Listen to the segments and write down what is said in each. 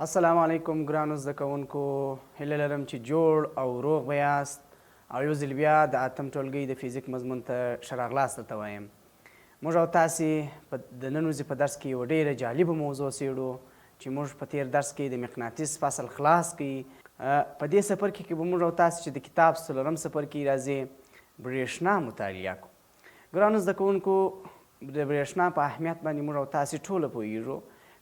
السلام علیکم ګرانو زده کوونکو، هیله لرم چې جوړ او روغ به یاست او یو ځل بیا د اتم ټولګۍ د فزیک مضمون ته ښه راغلاست درته وایم. موږ او تاسې د نن ورځې په درس کې یوه ډېره جالبه موضوع څېړو چې موږ په تېر درس کې د مقناطیس فصل خلاص کړي. په دې څپرکي کې به موږ او تاسې چې د کتاب څلورم څپرکي راځي برېښنا مطالعه کړو. ګرانو زده کوونکو، د برېښنا په اهمیت باندې موږ او تاسې ټوله پوهېږو.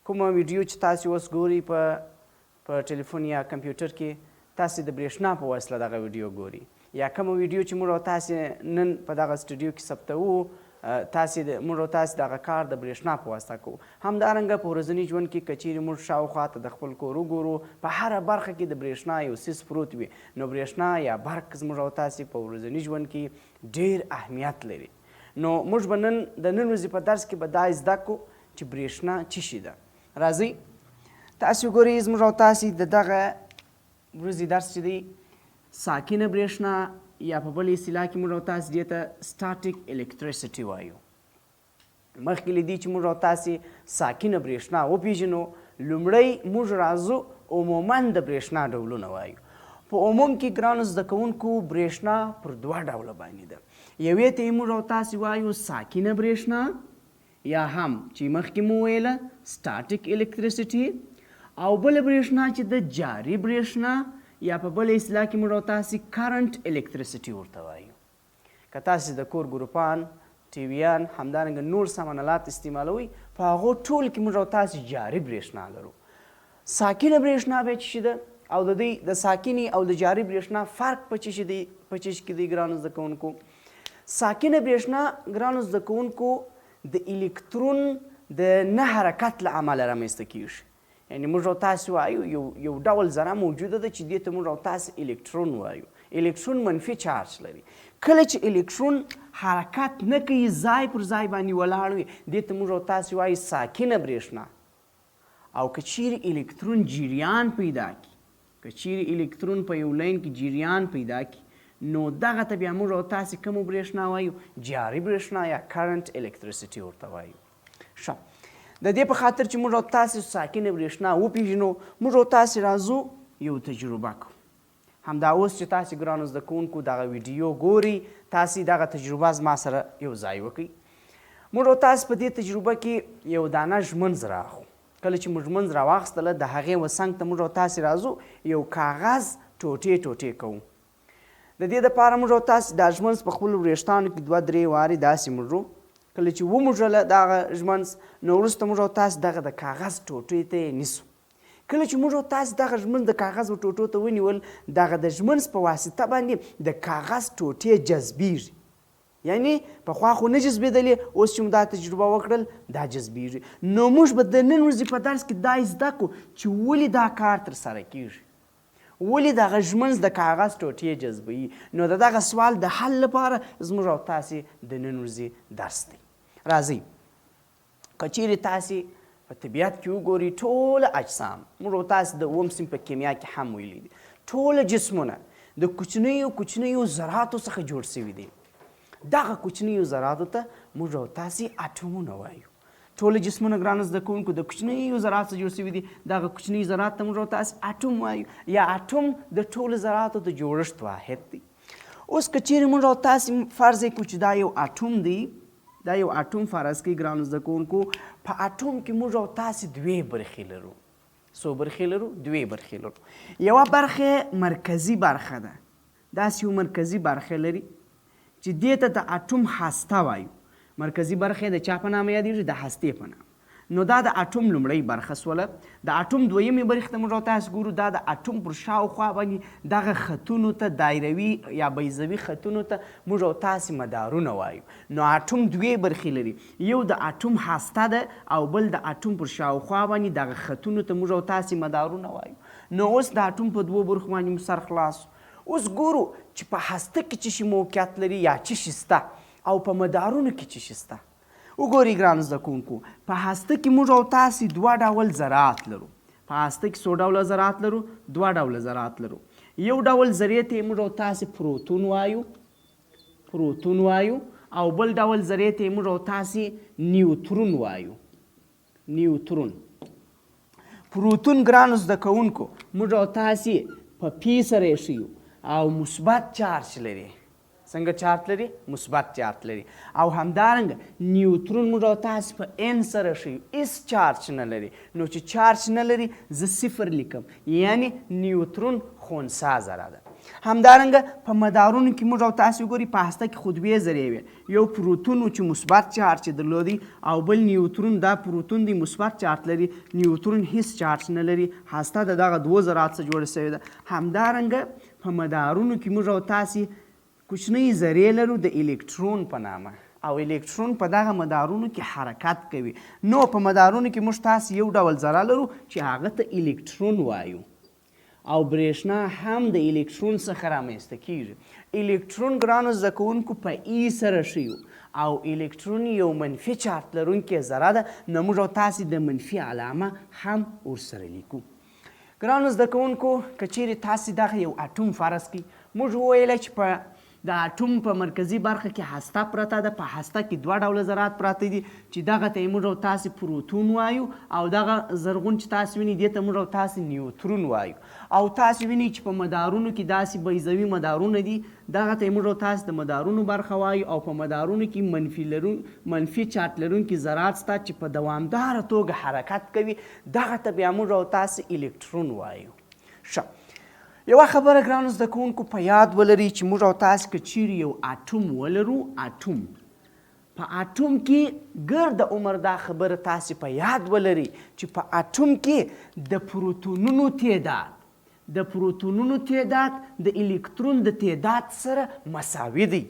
کومه ویډیو چې تاسې اوس ګورئ په ټلیفون یا کمپیوټر کې، تاسې د برېښنا په وسیله دغه ویډیو ګورئ، یا کومه ویډیو چې موږ او تاسې نن په دغه سټوډیو کې ثبتوو، موږ او تاسې دغه کار د برېښنا په واسطه کوو. همدارنګه په ورځني ژوند کې که چیرې موږ شاوخوا ته د خپل کور وګورو، په هره برخه کې د برېښنا یو څیز پروت وي، نو برېښنا یا برق زموږ او تاسې په ورځني ژوند کې ډېر اهمیت لري. نو موږ به د نن ورځې په درس کې به دا زده کړو چې برېښنا څه شي ده. راځئ تاسې وګورئ، زموږ او تاسې د دغه ورځې درس چې دی ساکنه برېښنا، یا په بل اصطلاح کې موږ او تاسې دې ته سټاټیک الکټریسټي وایو. مخکې له دې چې موږ او تاسې ساکنه برېښنا وپېژنو، لومړی موږ راځو عموما د برېښنا ډولونه وایو. په عموم کې ګرانو زده کوونکو برېښنا پر دوه ډوله باندې ده. یوې ته یې موږ او تاسې وایو ساکنه برېښنا، یا هم چې مخکې مو ویله سټاټیک الکټریسټي، او بله برېښنا چې د جاري برېښنا، یا په بله اصطلاح کې موږ او تاسې کرنټ الکټریسټي ورته وایو. که تاسې د کور ګروپان، ټیویان، همدارنګه نور سامان الات استعمالوئ، په هغو ټول کې موږ او تاسې جاري برېښنا لرو. ساکنه برېښنا بیا څه شي ده، او د دوی د ساکنې او د جاري برېښنا فرق په څه شي کې دی ګرانو زده کوونکو؟ ساکنه برېښنا ګرانو زده کوونکو د الکترون د نه حرکت له امله رامنځته کیږي. یعنې موږ او تاسې وایو یو ډول ذره موجوده ده چې دې ته موږ او تاسې الکترون وایو. الکترون منفي چارج لري. کله چې الکترون حرکت نه کوي، ځای پر ځای باندې ولاړ وي، دې ته موږ او تاسې وایو ساکنه برېښنا. او که چیرې الکترون جریان پیدا کړي، که چیرې الکترون په یو لاین کې جریان پیدا کړي، نو دغه ته بیا موږ او تاسې کومه برېښنا وایو؟ جاري برېښنا یا کرنټ الکټریسټي ورته وایو. ښه، د دې په خاطر چې موږ او تاسې ساکنه برېښنا وپېژنو، موږ او تاسې راځو یو تجربه کوو. همدا اوس چې تاسې ګرانو زده کوونکو دغه ویډیو ګورئ، تاسې دغه تجربه زما سره یو ځای وکړئ. موږ او تاسې په دې تجربه کې یو دانه ژمنځ رااخلو. کله چې موږ ژمنځ راواخیستله، د هغې وڅنګ ته موږ او تاسې راځو یو کاغذ ټوټې ټوټې کوو. د دې دپاره موږ او تاسې دا ژمنځ په خپلو وریښتانو کې 2-3 وارې داسې موږو. کله چې وموږله دغه ژمنځ، نو وروسته موږ او تاسې دغه د کاغذ ټوټې ته یې نیسو. کله چې موږ او تاسې دغه ژمنځ د کاغذ ټوټو ته ونیول، دغه د ژمنځ په واسطه باندې د کاغذ ټوټې جذبیږي. یعنې پخوا خو نه جذبېدلې، اوس چې مو دا تجربه وکړل دا جذبیږي. نو موږ به د نن ورځې په درس کې دا زده کړو چې ولې دا کار ترسره کیږي، ولې دغه ژمنځ د کاغذ ټوټې جذبوي. نو د دغه سوال د حل لپاره زموږ او تاسې د نن ورځې درس دی. راځئ، که چیرې تاسې په طبیعت کې وګورئ، ټوله اجسام، موږ او تاسې د اووم صنف په کیمیا کې هم ویلي دي، ټوله جسمونه د کوچنیو کوچنیو ذراتو څخه جوړ شوي دي. دغه کوچنیو ذراتو ته موږ او تاسې اټومونه وایو. ټول جسمونه ګرانو زده کوونکو د کوچنیو ذراتو څخه جوړ شوي دي. دغه کوچني ذرات ته موږ او تاسې اټوم وایو، یا اټوم د ټولو ذراتو د جوړښت واحد دی. اوس که چیرې موږ او تاسې فرض کړو چې دا یو اټوم دی، دا یو اټوم فرض کړئ ګرانو زده کوونکو. په اټوم کې موږ او تاسې 2 برخې لرو. څو برخې لرو؟ 2 برخې لرو. یوه برخه مرکزي برخه ده، داسې یو مرکزي برخه لري چې دې ته د اټوم هسته وایو. مرکزي برخه د چا په نامه یادېږي؟ د هستې په نامه. نو دا د اټوم لومړی برخه سوله. د اټوم دویمې برخې ته موږ او تاسې ګورو، دا د اټوم پر شاوخوا باندې دغه خطونو ته، دایروي یا بیضوي خطونو ته موږ او تاسې مدارونه وایو. نو اټوم 2 برخې لري، یو د اټوم هسته ده، او بل د اټوم پر شاوخوا باندې دغه خطونو ته موږ او تاسې مدارونه وایو. نو اوس د اټوم په 2 برخو باندې مو سر خلاص. اوس ګورو چې په هسته کې څه شي موقعیت لري یا څه شي شته، او په مدارونو کې څه شي شته. وګورئ ګرانو زده کوونکو، په هسته کې موږ او تاسې 2 ډول ذرات لرو. په هسته کې څو ډوله ذرات لرو؟ 2 ډوله ذرات لرو. یو ډول ذرې ته موږ او تاسې پروتون وایو، او بل ډول ذرې ته موږ او تاسې نیوترون وایو. نیوترون. پروتون ګرانو زده کوونکو موږ او تاسې په پی سره یې ښیو او مثبت چارج لري. څنګه چارج لري؟ مثبت چارج لري. او همدارنګه نیوترون موږ او تاسې په ان سره ښیو، هېڅ چارج نه لري. نو چې چارج نه لري زه صفر لیکم، یعنی نیوترون خنثی ذره ده. همدارنګه په مدارونو کې موږ او تاسې وګورئ په هسته کې خو دوې ذرې وې، یو پروتون و چې مثبت چارج یې درلودی او بل نیوترون. دا پروتون دی مثبت چارج لري، نیوترون هیڅ چارج نه لري. هسته د دغه دوو ذرات څخه جوړه شوې ده. همدارنګه په مدارونو کې موږ او تاسې کوچنۍ ذرې لرو د الکترون په نامه، او الکترون په دغه مدارونو کې حرکت کوي. نو په مدارونو کې موږ تاسې یو ډول ذره لرو چې هغه ته الکترون وایو، او برېښنا هم د الکترون څخه رامنځته کیږي. الکترون ګرانو زده کوونکو په ای سره ښیو، او الکترون یو منفي چارج لرونکې ذره ده. نو موږ او تاسې د منفي علامه هم ورسره لیکو. ګرانو زده کوونکو که چیرې تاسې دغه یو اټوم فرض کړئ، موږ وویله چې په د اټوم په مرکزي برخه کې هسته پرته ده. په هسته کې دوه ډوله ذرات پراته دي چې دغه ته یې موږ او تاسې پروتون وایو، او دغه زرغون چې تاسې وینئ دې ته موږ او تاسې نیوترون وایو. او تاسې وینئ چې په مدارونو کې داسې بیضوي مدارونه دي، دغه ته یې موږ او تاسې د مدارونو برخه وایو. او په مدارونو کې منفي چارج لرونکي ذرات شته چې په دوامداره توګه حرکت کوي، دغه ته بیا موږ او تاسې الکترون وایو. ښه، یوه خبره ګرانو زده کوونکو په یاد ولرئ چې موږ او تاسې که چیرې یو اټوم ولرو، اټوم په اټوم کې ګرد عمر دا خبره تاسې په یاد ولرئ چې په اټوم کې د پروتونونو تعداد د الکترون د تعداد سره مساوي دی.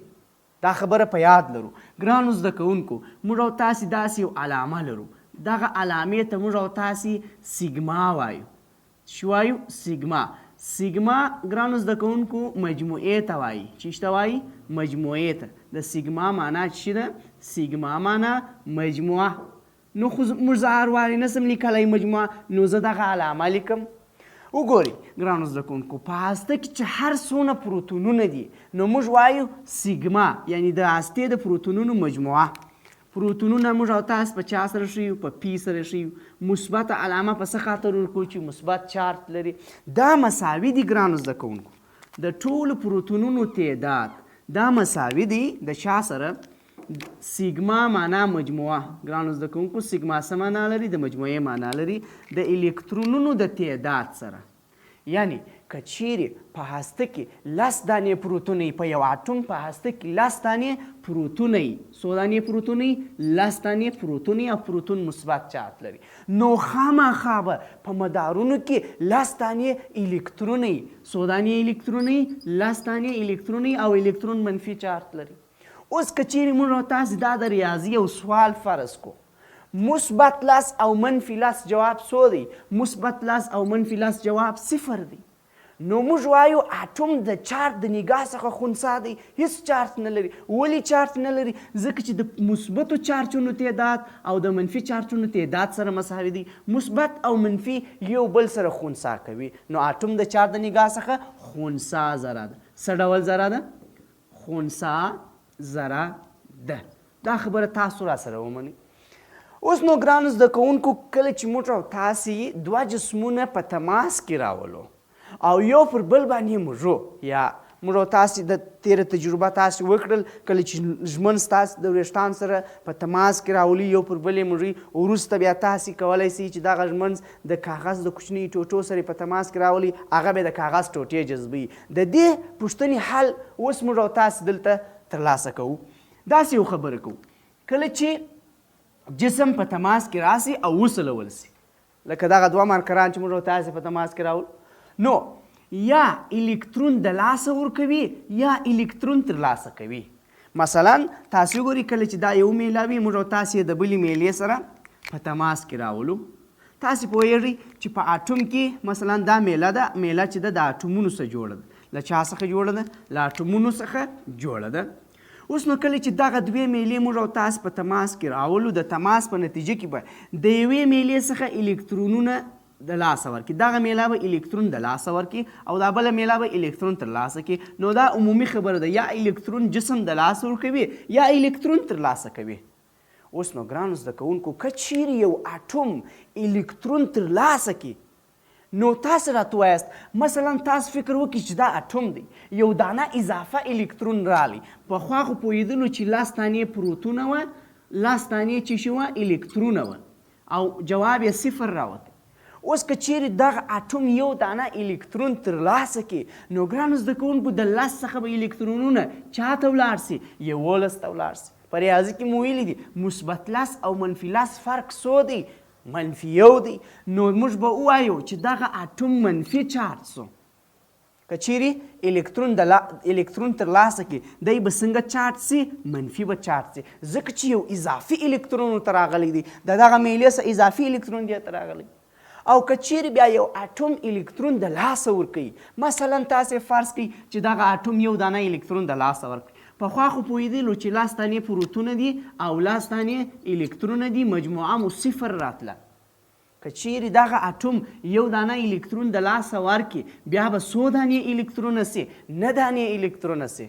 دا خبره په یاد لرو. ګرانو زده کوونکو موږ او تاسې داسې یو علامه لرو، دغه علامې ته موږ او تاسې سیګما وایو. شو وایو؟ سیګما. سیګما ګرانو زده کوونکو مجموعې ته وایي. چیش ته وایي؟ مجموعې ته. د سیګما معنا څه ده؟ سیګما معنا مجموعه. نو خو موږ زه هر وارې نسم لیکلی مجموعه، نو زه دغه علامه لیکم. وګورئ ګرانو زده کوونکو په هسته کې چې هر څونه پروتونونه دي نو موږ وایو سیګما، یعنی د هستې د پروتونونو مجموعه. پروتونونه موږ او تاسې په چا سره ښیو؟ په پی سره ښیو. مثبت علامه په څه خاطر ورکوو؟ چې مثبت چارج لري. دا مساوي دي ګرانو زده کوونکو. د ټولو پروتونونو تعداد دا مساوي دي د چا سره؟ سیګما معنا مجموعه. ګرانو زده کوونکو سیګما څه معنا لري؟ د مجموعې معنا لري، د الکترونونو د تعداد سره. یعنی که چیرې په هسته کې 10 دانې پروتون په یو اټوم په هسته کې 10 دانې پروتون څو دانې پروتون 10 دانې پروتون او پروتون مثبت چارج لري، نو خامخا به په مدارونو کې 10 دانې الکترون څو دانې الکترون 10 دانې الکترون او الکترون منفي چارج لري. اوس که چیرې موږ او تاسې دا د ریاضي یو سوال فرض کو، مثبت 10 او منفي 10 جواب څو دی؟ مثبت 10 او منفي 10 جواب 0 دی. نو موږ وایو اټوم د چارج د نګاه څخه خنثی دی، هیڅ چارج نه لري. ولې چارج نه لري؟ ځکه چې د مثبتو چارجونو تعداد او د منفي چارجونو تعداد سره مساوي دی. مثبت او منفي یو بل سره خنثی کوي، نو اټوم د چارج د نګاه څخه خنثی ذره ده. څه ډول ذره ده؟ خنثی ذره ده. دا خبره تاسو را سره ومنئ. اوس نو ګرانو زده کوونکو کله چې موږ او تاسې دوه جسمونه په تماس کې راولو او یو پر بل باندې موږو، یا موږ او تاسې د تېره تجربه تاسې وکړل کله چې ژمن ستاسې د وریښتان سره په تماس کې راولي یو پر بل یې موږي، وروسته بیا تاسې کولی سئ چې دغه ژمنځ د کاغذ د کوچني ټوټو سره په تماس کې راولي، هغه به د کاغذ ټوټې جذبوي. د دې پوښتنې حل اوس موږ او تاسې دلته ترلاسه کوو. داسې یو خبره کوو، کله چې جسم په تماس کې راسي او وسولول سي، لکه دغه دوه مارکران چې موږ او تاسې په تماس کې راول، نو یا الکترون د لاسه ورکوي یا الکترون ترلاسه کوي. مثلا تاسې وګورئ کله چې دا یو میله وي موږ او تاسې د بلې میلې سره په تماس کې راولو، تاسې پوهیږئ چې په اټوم کې مثلا دا میله ده، میله چې ده د اټومونو څخه جوړه ده. له چا څخه جوړه ده؟ له اټومونو څخه جوړه ده. اوس نو کله چې دغه دوې میلې موږ او تاسې په تماس کې راولو، د تماس په نتیجه کې به د یوې میلې څخه الکترونونه د لاسه ورکړي، دغه میله به الکترون د لاسه ورکړي او دا بله میله به الکترون ترلاسه کړي. نو دا عمومي خبره ده، یا الکترون جسم د لاسه ورکوي یا الکترون ترلاسه کوي. اوس نو ګرانو زده کوونکو که چیرې یو اټوم الکترون ترلاسه کړي نو تاسو راته وایاست مثلا تاسو فکر وکړئ چې دا اټوم دی یو دانه اضافه الکترون رالی پخوا خو پوهېدلو چې 10 دانې پروتونه وه 10 دانې چې شي وه الکترونه وه او جواب یې صفر راوتی اوس که چیرې دغه اټوم یو دانه الکترون ترلاسه کړي نو ګرانو زده کوونکو د 10 څخه به الکترونونه چا ته ولاړ سي 11 ته ولاړ سي په ریاضي کې مو ویلي دي مثبت 10 او منفي 10 فرق څو دی منفي 1 دی نو موږ به ووایو چې دغه اټوم منفي چارج سو که چیرې الکترون ترلاسه کړي دی به څنګه چارج سي منفي به چارج سي ځکه چې یو اضافي الکترون ورته راغلی دی د دغه میلې څخه اضافي الکترون دی ورته راغلی او که چیرې بیا یو اټوم الکترون د لاسه ورکوي مثلا تاسې فرض کړئ چې دغه اټوم یو دانه الکترون د لاسه ورکوي پخوا خو پوهېدلو چې 10 دانې پروتونه دي او 10 دانې الکترونه دي مجموعه مو صفر راتله که چیرې دغه اټوم یو دانه الکترون د لاسه ورکړي بیا به څو دانې الکترونه سي 9 دانې الکترونه سي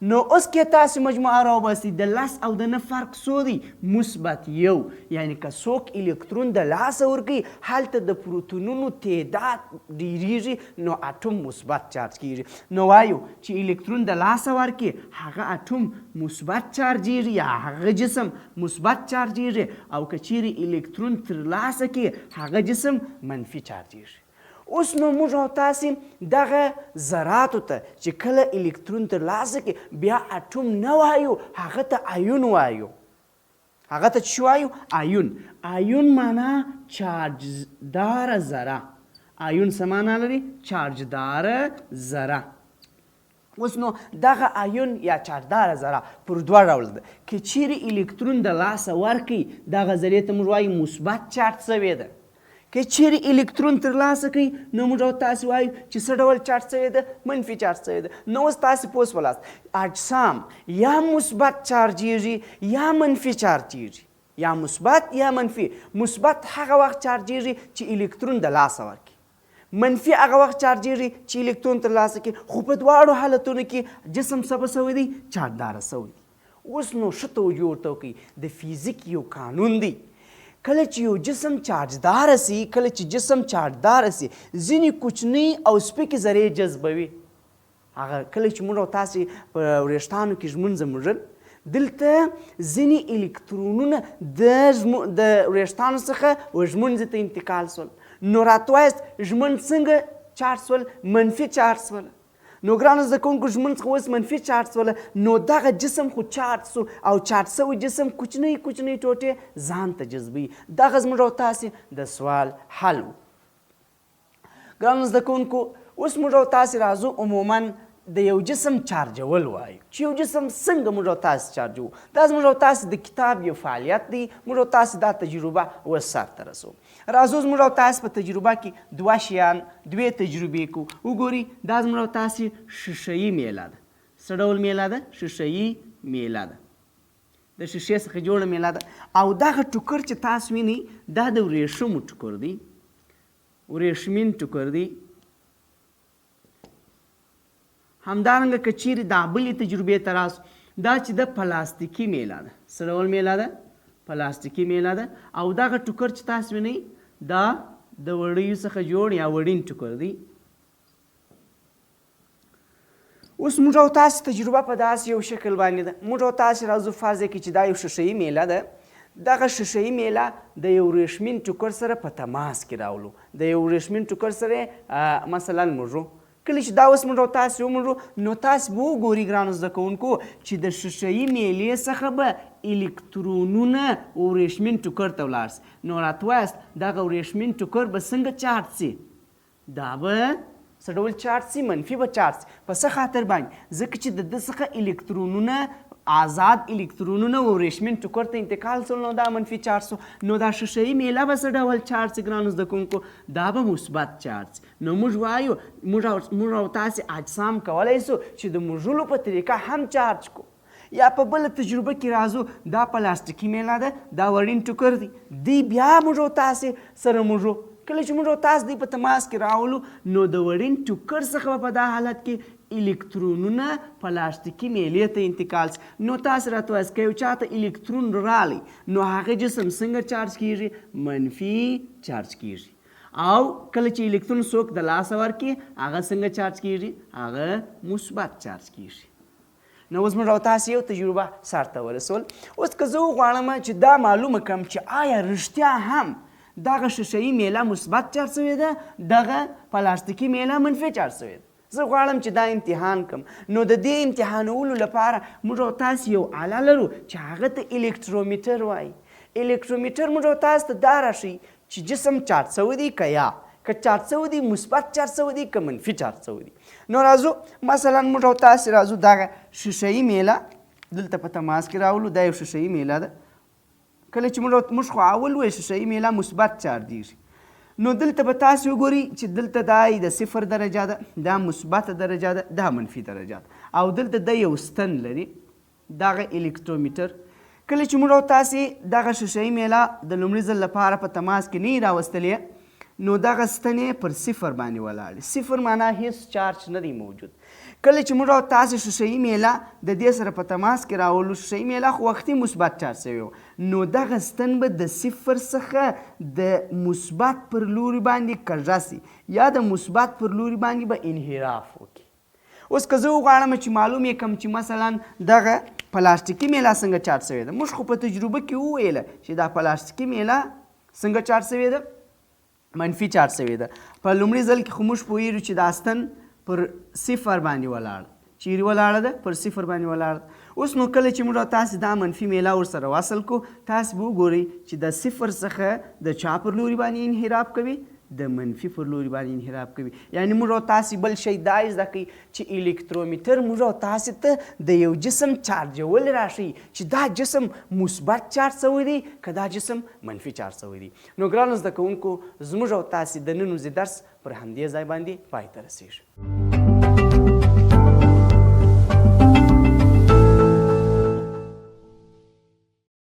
نو اوس کې تاسو مجموعه راوباسئ د 10 او د 9 فرق څو دی مثبت 1 یعنی که څوک الکترون د لاسه ورکوي هلته د پروتونونو تعداد ډیریږي نو اټوم مثبت چارج کیږي نو وایو چې الکترون د لاسه ورکړي هغه اټوم مثبت چارجیږي یا هغه جسم مثبت چارجیږي او که چیرې الکترون ترلاسه کړي هغه جسم منفي چارجیږي اوس نو موږ او تاسې دغه ذراتو ته چې کله الکترون ترلاسه کړي بیا اټوم نه وایو هغه ته آیون وایو هغه ته څه وایو آیون معنا چارجداره ذره آیون څه معنا لري چارجداره ذره اوس نو دغه آیون یا چارجداره ذره پر دوه ډوله ده که چیرې الکترون د لاسه ورکړي دغه ذرې ته موږ وایو مثبت چارج شوې ده که چیرې الکترون ترلاسه کړي نو موږ او تاسې وایو چې څه ډول چارج شوی ده منفي چارج شوی ده نو اوس تاسې پوه شولاست اجسام یا مثبت چارجیږي یا منفي چارجیږي یا مثبت یا منفي مثبت هغه وخت چارجیږي چې الکترون د لاسه ورکړي منفي هغه وخت چارجیږي چې الکترون ترلاسه کړي خو په دواړو حالتونو کې جسم څه به شوی دی چارجداره شوی دی اوس نو ښه توجه ورته وکړئ د فزیک یو قانون دی کله چې یو جسم چارجداره سي کله چې جسم چارجداره سي ځینې کوچنۍ او سپکې ذرې جذبوي هغه کله چې موږ او تاسې په وریښتانو کې ژمنځه موږل دلته ځینې الکترونونه د وریښتانو څخه ژمنځې ته انتقال سول نو راته وایاست ژمن څنګه چارج سول منفي چارج سول نو ګرانو زده کوونکو ژمن څخه اوس منفي چارج سوله نو دغه جسم خو چارج سو او چارج سوی جسم کوچنۍ کوچنۍ ټوټې ځان ته جذبوي دغه زموږ او تاسې د سوال حل و ګرانو زده کوونکو اوس موږ او تاسې راځو عموما د یو جسم چارجول وایو چې یو جسم څنګه موږ او تاسې چارجوو دا زموږ او تاسې د کتاب یو فعالیت دی موږ او تاسې دا تجربه اوس سرته رسوو راځو زموږ او تاسې په تجربه کې دوه شیان دوې تجربې کوو وګورئ دا زموږ او تاسې شیشهیي میله ده څه ډول میله ده شیشهیي میله ده د شیشې څخه جوړه میله ده او دغه ټوکر چې تاسو وینئ دا د ورېښمو ټوکر دی ورېښمین ټوکر دی همدارنګه که چیرې دا بلې تجربې ته راسو دا چې د پلاستیکي میله ده څه ډول میله ده پلاستیکي میله ده او دغه ټوکر چې تاسو وینئ دا د وړیو څخه جوړ یا وړین ټوکر دی اوس موږ او تاسې تجربه په داسې یو شکل باندې ده موږ او تاسې راځو فرض کړئ چې دا یو شیشهیي میله ده دغه شیشهیي میله د یو ورېښمین ټوکر سره په تماس کې راولو د یو ورېښمین ټوکر سره مثلا موږ کله چې دا اوس موږ او تاسې وموږو نو تاسې به وګورئ ګرانو زده کوونکو چې د شیشهیي میلې څخه به الکترونونه ورېښمین ټوکر ته ولاړ سي نو راته وایاست دغه ورېښمین ټوکر به څنګه چارج سي دا به څه ډول چارج سي منفي به چارج سي په څه خاطر باندې ځکه چې د ده څخه الکترونونه آزاد الکترونونه ورېښمین ټوکر ته انتقال سول نو دا منفي چارج سو نو دا شیشهیي میله به څه ډول چارج سي ګرانو زده کوونکو دا به مثبت چارج سي نو موږ وایو موږ او تاسې اجسام کولی سو چې د موږلو په طریقه هم چارج کو یا په بله تجربه کې راځو دا پلاستیکي میله ده دا وړین ټوکر دی بیا موږ او تاسې سره موږ کله چې موږ او تاسې دی په تماس کې راولو نو د وړین ټوکر څخه په دا حالت کې الکترونونه پلاستیکي میلې ته انتقال شي. نو تاسو راته وایاست که یو چاته الکترون رالی نو هغه جسم څنګه چارج کیږي؟ منفي چارج کیږي. او کله چې الکترون څوک د لاسه ورکړي هغه څنګه چارج کیږي؟ هغه مثبت چارج کیږي. نو اوس موږ او تاسې یو تجربه سرته ورسول. اوس که زه وغواړم چې دا معلومه کړم چې آیا رښتیا هم دغه شیشهیي میله مثبت چارج شوې ده، دغه پلاستیکي میله منفي چارج شوې ده. زه غواړم چې دا امتحان کړم. نو د دې امتحانولو لپاره موږ او تاسې یو آله لرو چې هغه ته الکټرومټر وایي. الکټرومټر موږ او تاسو ته دا راښیي چې جسم چارج شوی دی که یا که چارج شوی دی مثبت چارج شوی دی که منفي چارج شوی دی. نو راځو مثلا موږ او تاسې راځو دغه شیشهیي میله دلته په تماس کې راولو. دا یو شیشهیي میله ده. کله چې موږ خو اول وایو شیشهیي میله مثبت چارجیږي. نو دلته به تاسې وګورئ چې دلته دا د صفر درجه ده، دا مثبته درجه ده، دا منفي درجه ده. او دلته د یو ستن لري دغه الکټرومټر. کله چې موږ او تاسې دغه شیشهیي میله د لومړي ځل لپاره په تماس کې نه یې راوستلې نو دغه ستنې پر صفر باندې ولاړې. صفر معنا هیڅ چارج نه دی موجود. کله چې موږ او تاسې شیشهیي میله د دې سره په تماس کې راولو، شیشهیي میله خو وختي مثبت چارج شوې وه، نو دغه ستن به د صفر څخه د مثبت پر لوري باندې کږه سي یا د مثبت پر لوري باندې به انحراف وکړي. اوس که زه وغواړم چې معلوم یې کړم چې مثلا دغه پلاستیکي میله څنګه چارج شوې ده. موږ خو په تجربه کې وویله چې دا پلاستیکي میله څنګه چارج شوې ده؟ منفي چارج شوې ده. په لومړي ځل کې خو موږ پوهېږو چې دا ستن پر صفر باندې ولاړ. چیرې ولاړه ده؟ پر صفر باندې ولاړ ده. اوس نو کله چې موږ تاسې دا منفي میله ورسره وصل کو، تاسې به وګورئ چې د صفر څخه د چا پر لوري باندې انحراف کوي؟ د منفي پر لوري باندې انحراف کوي. یعنې موږ او تاسې بل شی دا زده کوي چې الکټرومټر موږ او تاسې ته د یو جسم چارجول راښیي چې دا جسم مثبت چارج شوی دی که دا جسم منفي چارج شوی دی. نو ګرانو زده کوونکو، زموږ او تاسې د نن ورځې درس پر همدې ځای باندې پای ته رسېږي.